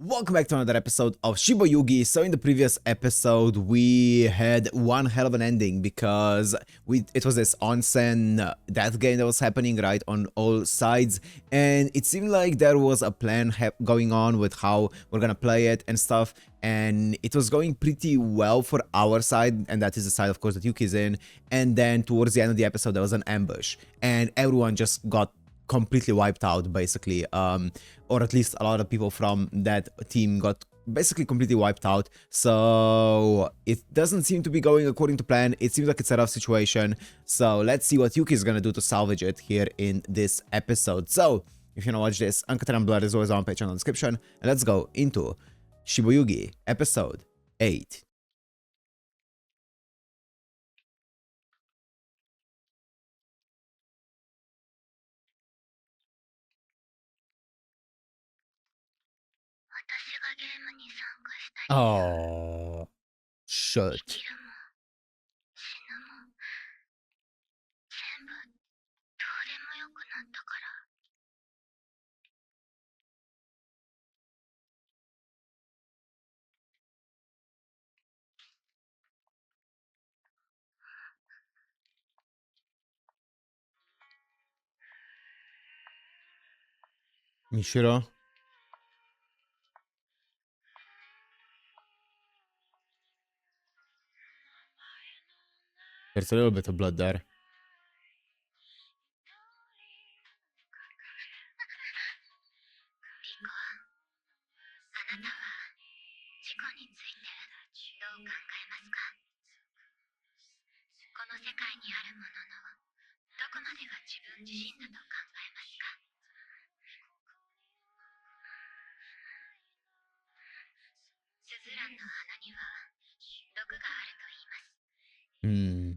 Welcome back to another episode of Shiboyugi. So in the previous episode, we had one hell of an ending because it was this onsen death game that was happening right on all sides, and it seemed like there was a plan going on with how we're gonna play it and stuff, and it was going pretty well for our side, and that is the side, of course, that Yuki's in. And then towards the end of the episode, there was an ambush, and everyone just got completely wiped out, basically, or at least a lot of people from that team got basically completely wiped out. So it doesn't seem to be going according to plan. It seems like it's a rough situation, so let's see what Yuki is gonna do to salvage it here in this episode. So if you wanna watch this, Uncut and Blood is always on my channel in the description, and let's go into Shiboyugi episode 8. Oh, shit. Mishiro? There's a little bit of blood there. Hmm.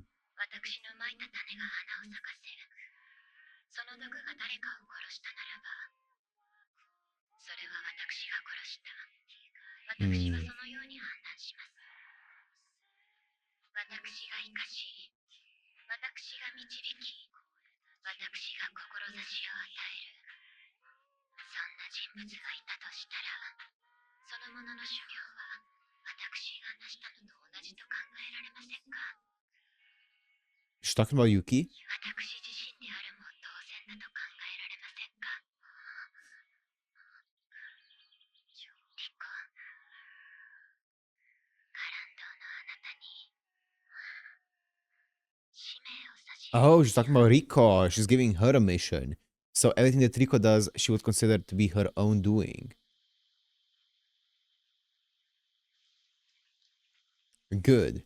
She's talking about Yuki? Oh, she's talking about Riko. She's giving her a mission. So everything that Riko does, she would consider to be her own doing. Good.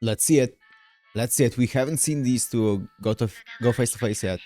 Let's see it. Let's see it. We haven't seen these two go face to face yet.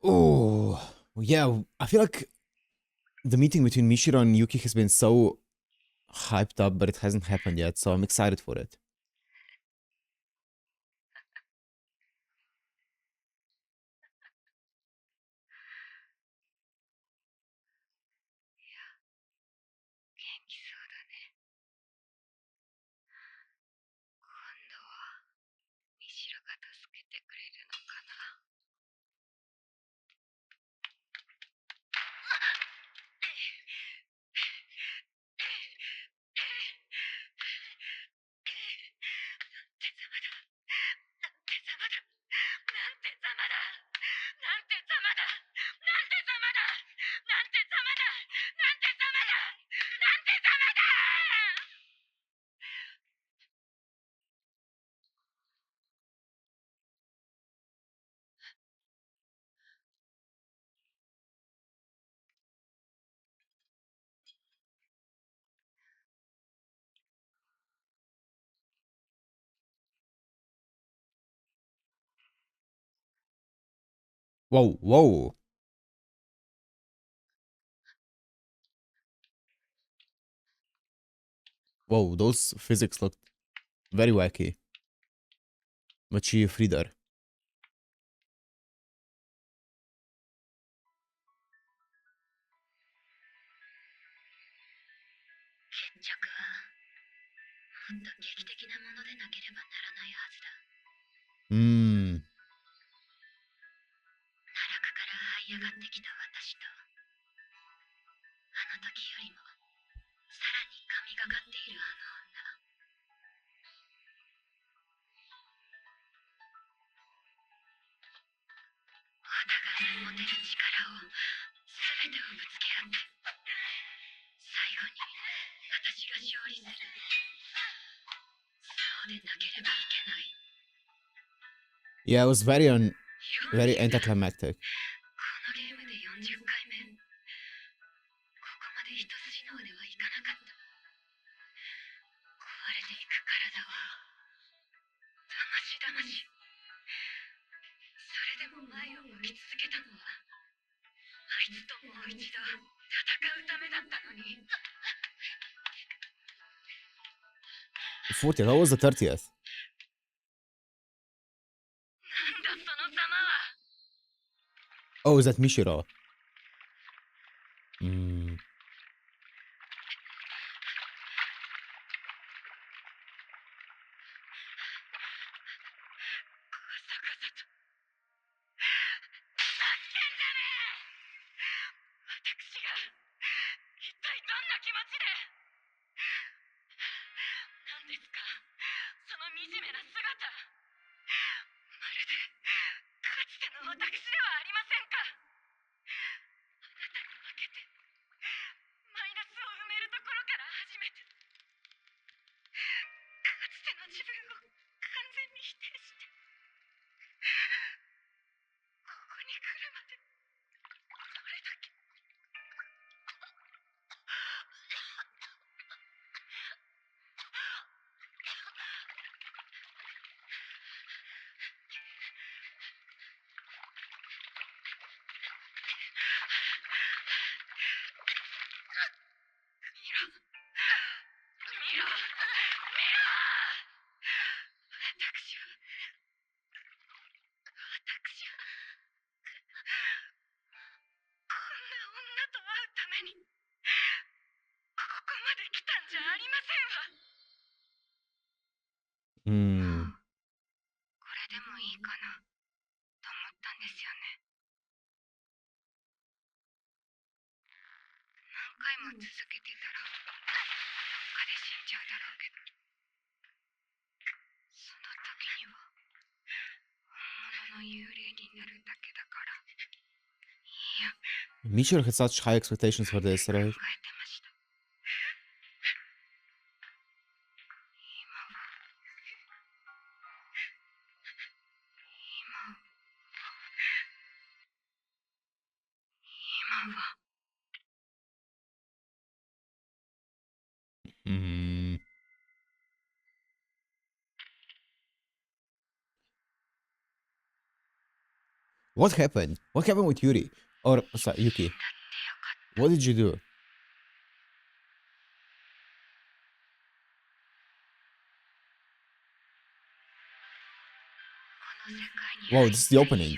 Oh, yeah. I feel like the meeting between Mishiro and Yuki has been so hyped up, but it hasn't happened yet, so I'm excited for it. Whoa, whoa. Whoa, those physics looked very wacky. Meshi Frieder. 決着はもっと劇的なものでなければならないはずだ。奈落から這い上がってきた私と、あの時よりもさらに神がかっているあの女。お互いに持てる力を全てをぶつけ合って、最後に私が勝利する。そうでなければいけない。Yeah, it was very anticlimactic. このゲームで40回目。ここまで一筋縄ではいかなかった。壊れていく体をだましだまし。それでも前を向き続けたのは、あいつともう一度戦うためだったのに。40th, how was the 30th? なんだその様は。Oh, is that Mishiro? Mishiro had such high expectations for this, right? What happened? What happened with Yuri? Or, sorry, Yuki? What did you do? Wow, this is the opening.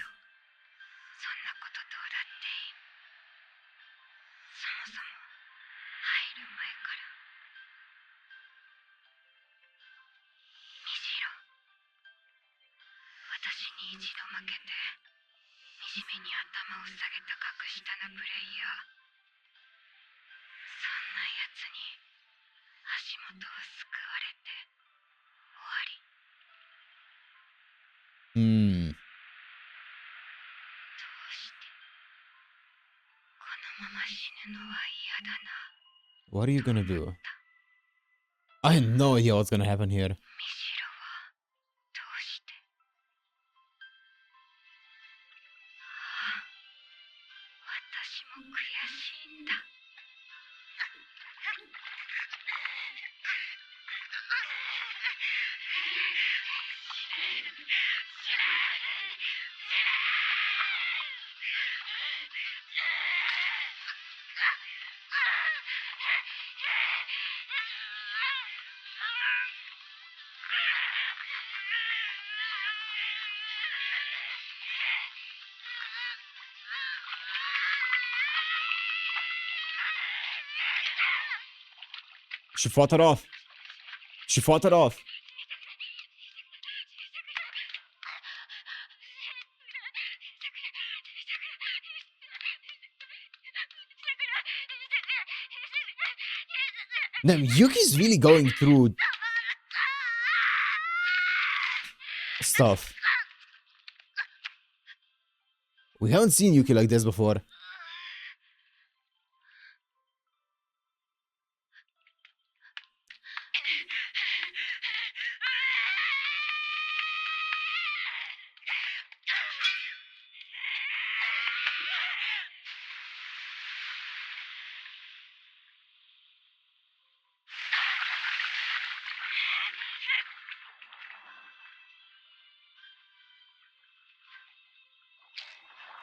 What are you gonna do? I had no idea what's gonna happen here. She fought her off. She fought her off. Damn, Yuki's really going through stuff. We haven't seen Yuki like this before.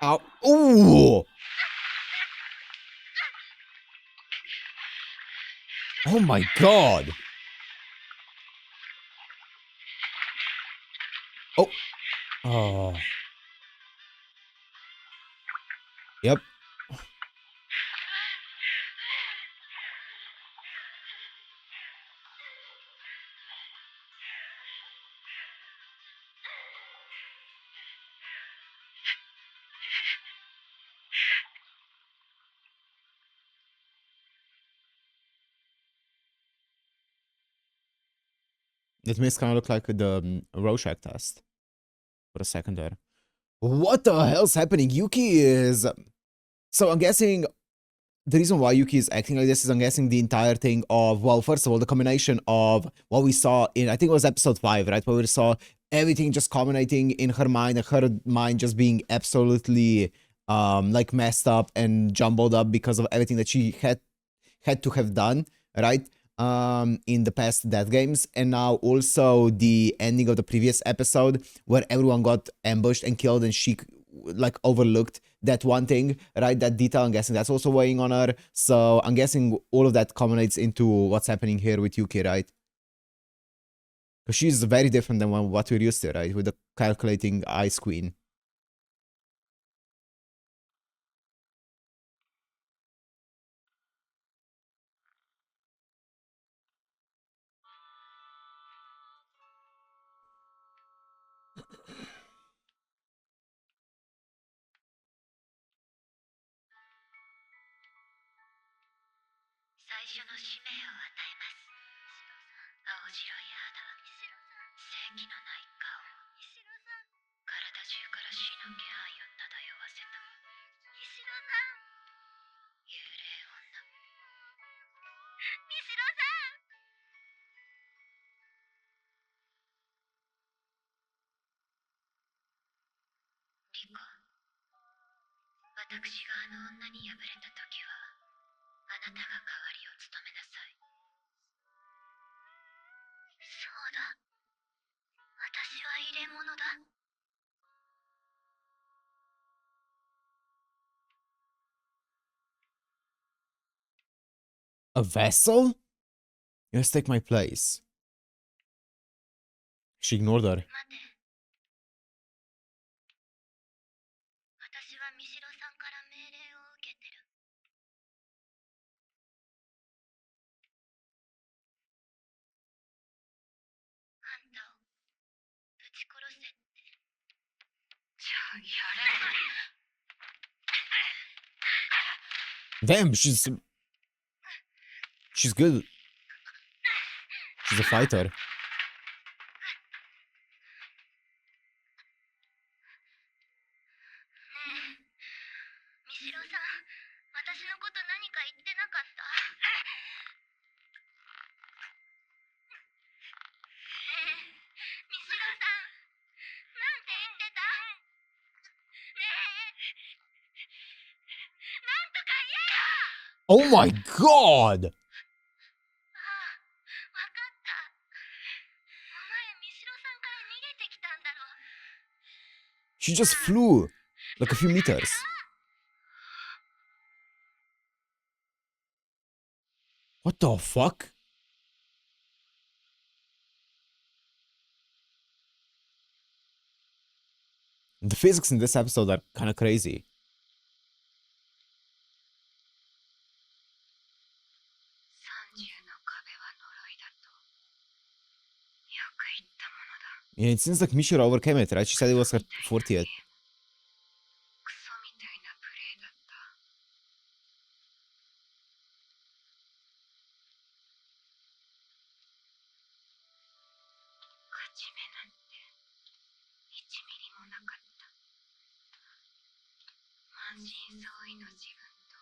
Ow. Ooh! Oh my god! Oh! Oh. Yep. It makes kind of look like the Rorschach test for a second there. What the hell's happening? Yuki is... So I'm guessing the reason why Yuki is acting like this is, I'm guessing, the entire thing of, well, first of all, the combination of what we saw in, I think it was episode 5, right? Where we saw everything just culminating in her mind, and her mind just being absolutely, like, messed up and jumbled up because of everything that she had to have done, right? In the past Death Games, and now also the ending of the previous episode where everyone got ambushed and killed, and she like overlooked that one thing, right? That detail. I'm guessing that's also weighing on her. So I'm guessing all of that culminates into what's happening here with Yuki, right? Because she's very different than what we're used to, right? With the calculating Ice Queen. A vessel? Let's take my place. She ignored her. Damn, she's good. She's a fighter. Oh my god! She just flew like a few meters. What the fuck? The physics in this episode are kind of crazy. Yeah, it seems like Mishura overcame it, right? She said it was her 40th. クソみたいなプレイだった。勝ち目なんて1ミリもなかった。満身創痍の自分と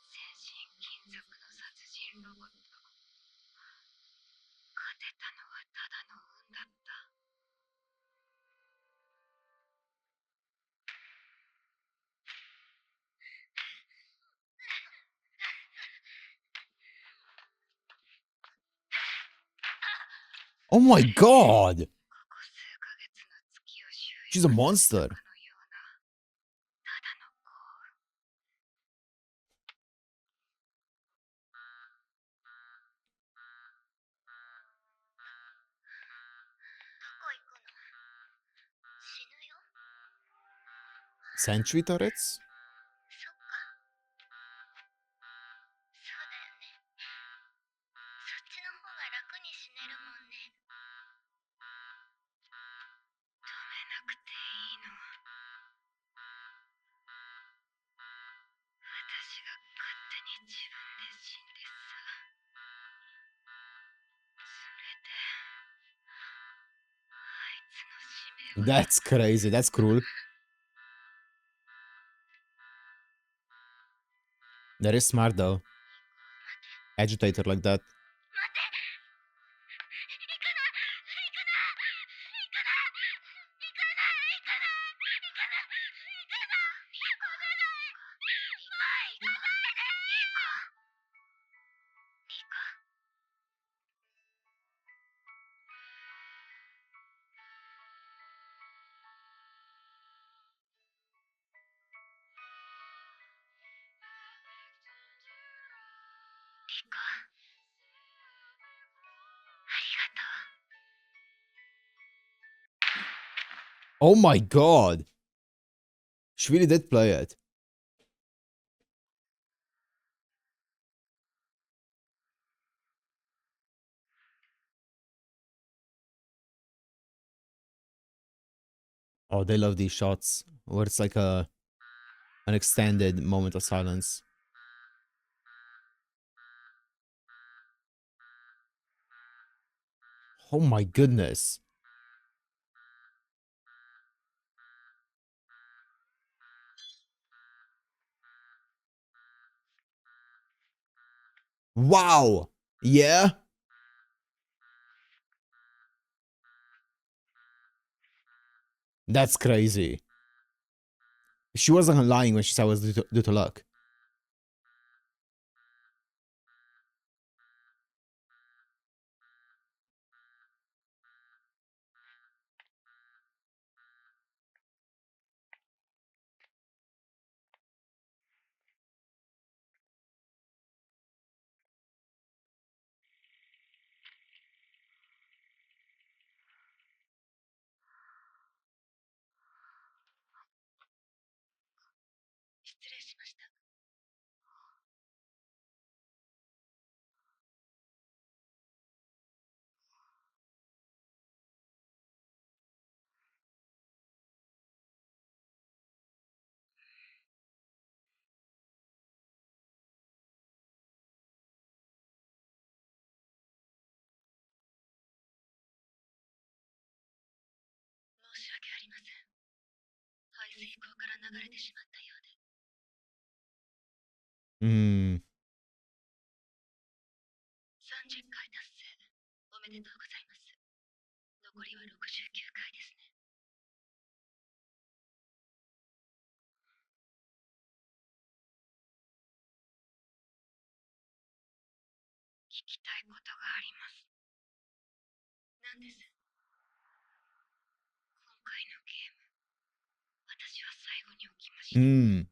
全身金属の殺人ロボット。勝てたのはただの運だった。Oh my god! ここ数ヶ月の月を周 She's a 遊 monster. かのようなただの幸運。どこ行くの？死ぬよ。Sentry turrets? そっか。そうだよね。そっちの方が楽に死ねるもんね。止めなくていいの。私が勝手に自分で死んでさ。それで、あいつの使命は。 That's crazy. That's cruel. That is smart though. Agitate her like that. 待って。行かない。行かない。行かない。行かない。行かない。行かない。行かない。行かない。もう行かないで。リカ。リカ。ありがとう。 Oh my god! She really did play it. Oh, they love these shots where it's like an extended moment of silence. Oh my goodness. Wow! Yeah? That's crazy. She wasn't lying when she said it was due to luck. Hmm. 30回達成。おめでとうございます。残りは69回ですね。聞きたいことがあります。何です？今回のゲーム、私は最後に起きました。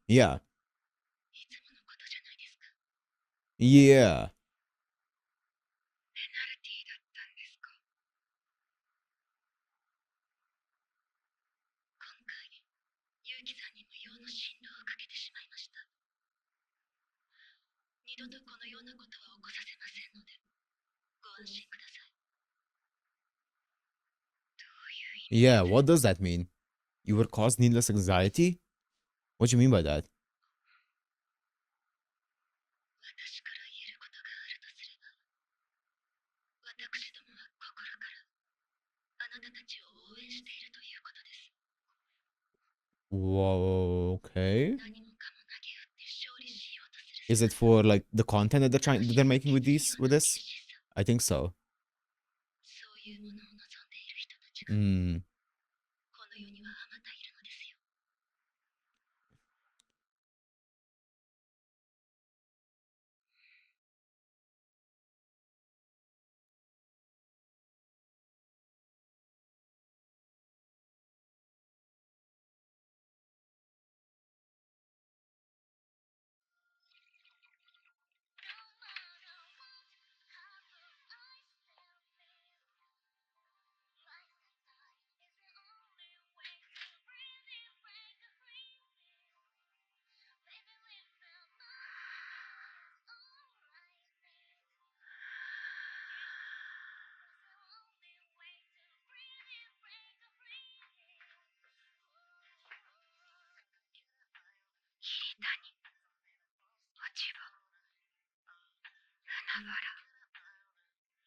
Yeah. いつものことじゃないですか。Yeah. ペナルティだったんですか？今回、ユウキさんに無用の振動をかけてしまいました。二度とこのようなことは起こさせませんので、ご安心ください。Yeah, what does that mean? You were caused needless anxiety? What do you mean by that? 私から言えることがあるとすれば、私どもは心からあなたたちを応援しているということです。Whoa, okay. 何もかも投げ打って勝利しようとする。 Is it for like the content that they're making with this? I think so. そういうものを望んでいる人たちが Hmm. この世にはあまたいるのですよ。桐谷、落ち葉、花原、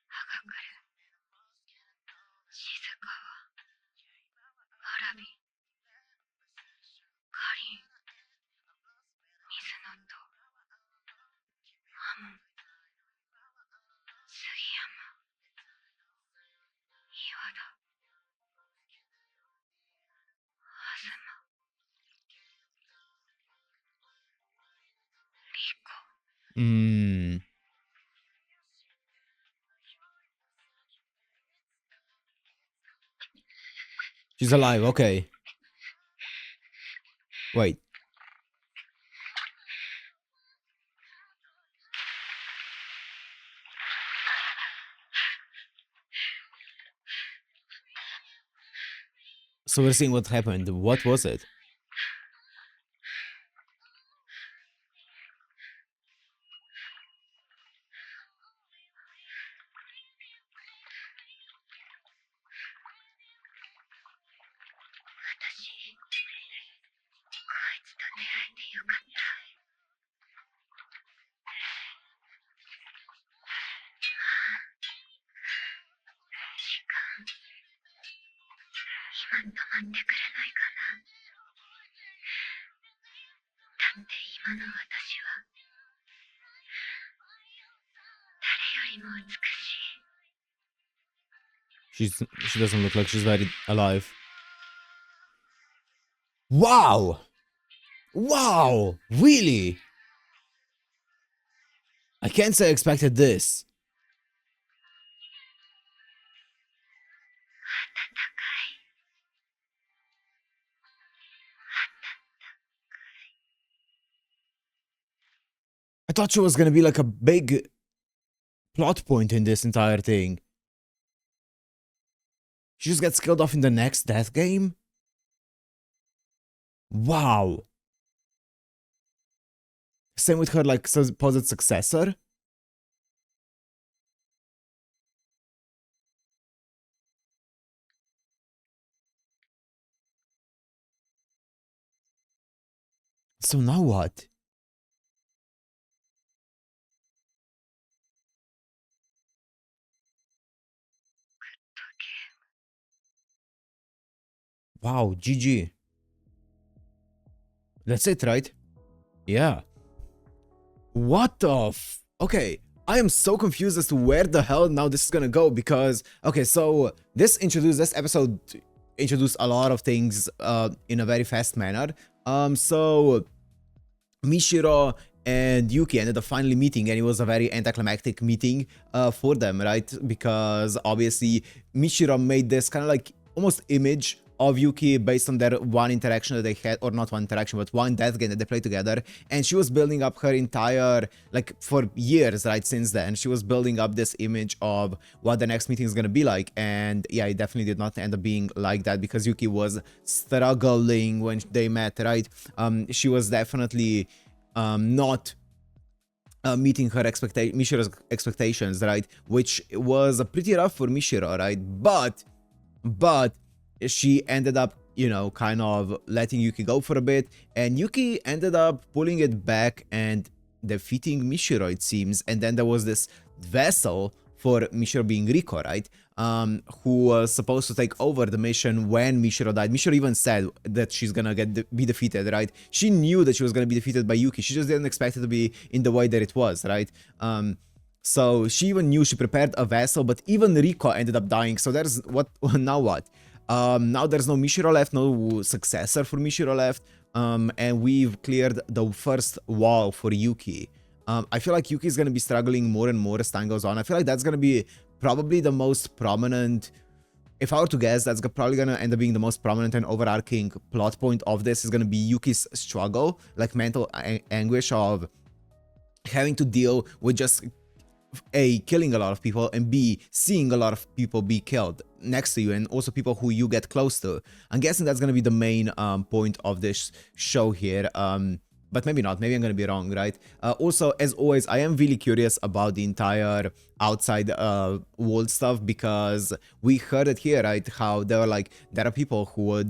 葉隠れ、静川、わらび、かりん、水の戸、ハモン、杉山、岩田、東、莉子。Hmm. She's alive, okay. Wait. So we're seeing what happened. What was it? 私、こいつと出会えてよかった。時間、今止まってくれないかな。だって今の私は、誰よりも美しい。She doesn't look like she's very alive. Wow! Wow! Really? I can't say I expected this. 暖かい。I thought she was gonna be like a big plot point in this entire thing. She just gets killed off in the next death game? Wow. Same with her like supposed successor? So now what? Wow, GG. That's it, right? Yeah. What the Okay, I am so confused as to where the hell now this is gonna go because, okay, so this episode introduced a lot of things in a very fast manner. So Mishiro and Yuki ended up finally meeting, and it was a very anticlimactic meeting for them, right? Because obviously Mishiro made this kind of like almost image of Yuki based on their one interaction that they had, or not one interaction, but one death game that they played together. And she was building up her entire, like for years, right, since then, she was building up this image of what the next meeting is gonna be like. And yeah, it definitely did not end up being like that because Yuki was struggling when they met, right? She was definitely not meeting her Mishiro's expectations, right? Which was pretty rough for Mishiro, right? But she ended up, you know, kind of letting Yuki go for a bit, and Yuki ended up pulling it back and defeating Mishiro, it seems. And then there was this vessel for Mishiro being Riko, right? Who was supposed to take over the mission when Mishiro died. Mishiro even said that she's gonna be defeated, right? She knew that she was gonna be defeated by Yuki. She just didn't expect it to be in the way that it was, right? So she even knew, she prepared a vessel, but even Riko ended up dying. So there's what now what? Now there's no Mishiro left, no successor for Mishiro left, and we've cleared the first wall for Yuki. I feel like Yuki is going to be struggling more and more as time goes on. I feel like that's going to be probably the most prominent, if I were to guess, that's probably going to end up being the most prominent and overarching plot point of this, is going to be Yuki's struggle, like mental anguish of having to deal with just A, killing a lot of people, and B, seeing a lot of people be killed next to you, and also people who you get close to. I'm guessing that's going to be the main point of this show here. But maybe not, maybe I'm gonna be wrong, right? Also, as always, I am really curious about the entire outside world stuff, because we heard it here, right? How there are people who would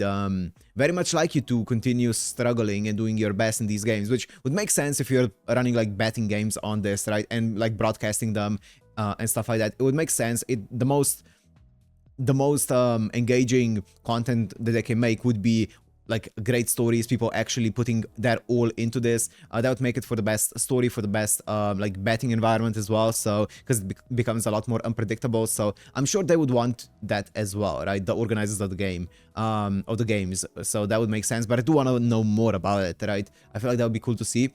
very much like you to continue struggling and doing your best in these games, which would make sense if you're running like betting games on this, right? And like broadcasting them and stuff like that. It would make sense. The most engaging content that they can make would be like great stories, people actually putting their all into this. That would make it for the best story, for the best like betting environment as well, so because it becomes a lot more unpredictable. So I'm sure they would want that as well, right? The organizers of the game, of the games. So that would make sense, but I do want to know more about it, right? I feel like that would be cool to see.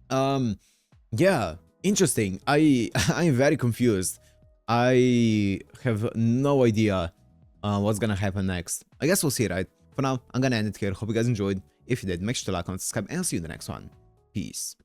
Yeah, interesting. I'm very confused. I have no idea what's gonna happen next. I guess we'll see, right? For now, I'm gonna end it here. Hope you guys enjoyed. If you did, make sure to like, comment, subscribe, and I'll see you in the next one. Peace.